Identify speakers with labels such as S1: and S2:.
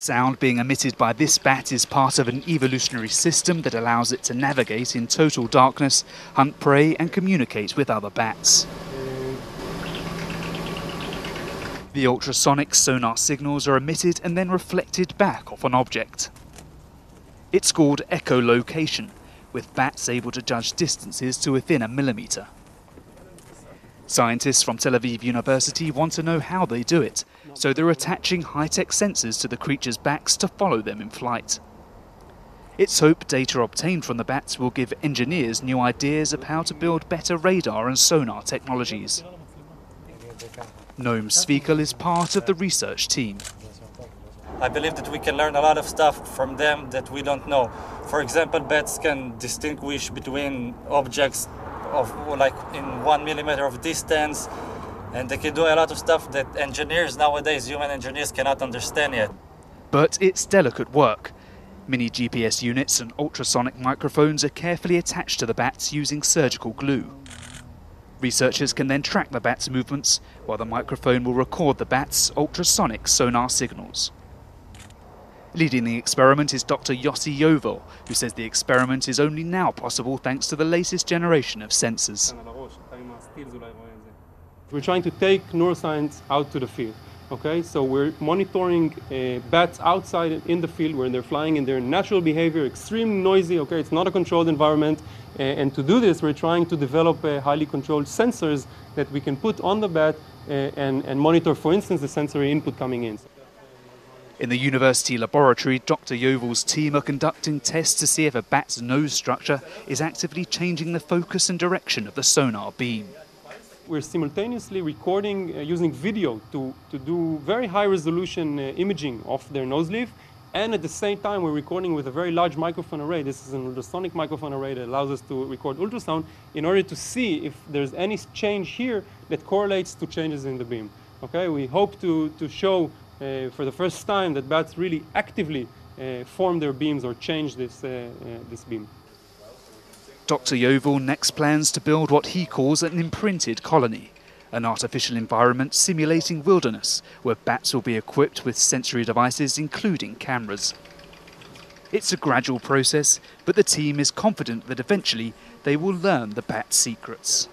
S1: Sound being emitted by this bat is part of an evolutionary system that allows it to navigate in total darkness, hunt prey and communicate with other bats. The ultrasonic sonar signals are emitted and then reflected back off an object. It's called echolocation, with bats able to judge distances to within a millimetre. Scientists from Tel Aviv University want to know how they do it, so they're attaching high-tech sensors to the creatures' backs to follow them in flight. It's hoped data obtained from the bats will give engineers new ideas of how to build better radar and sonar technologies. Noam Svikal is part of the research team.
S2: I believe that we can learn a lot of stuff from them that we don't know. For example, bats can distinguish between objects of like in 1 millimeter of distance, and they can do a lot of stuff that engineers nowadays, human engineers, cannot understand yet.
S1: But it's delicate work. Mini GPS units and ultrasonic microphones are carefully attached to the bats using surgical glue. Researchers can then track the bat's movements, while the microphone will record the bat's ultrasonic sonar signals. Leading the experiment is Dr. Yossi Yovel, who says the experiment is only now possible thanks to the latest generation of sensors.
S3: We're trying to take neuroscience out to the field. Okay, so we're monitoring bats outside in the field where they're flying in their natural behavior, extremely noisy. Okay, it's not a controlled environment. And to do this, we're trying to develop highly controlled sensors that we can put on the bat and monitor, for instance, the sensory input coming in.
S1: In the university laboratory, Dr. Yovel's team are conducting tests to see if a bat's nose structure is actively changing the focus and direction of the sonar beam.
S3: We're simultaneously recording using video to do very high resolution imaging of their nose leaf, and at the same time we're recording with a very large microphone array. This is an ultrasonic microphone array that allows us to record ultrasound in order to see if there's any change here that correlates to changes in the beam. Okay, we hope to show for the first time that bats really actively form their beams or change this beam.
S1: Dr. Yovel next plans to build what he calls an imprinted colony, an artificial environment simulating wilderness where bats will be equipped with sensory devices including cameras. It's a gradual process, but the team is confident that eventually they will learn the bat's secrets.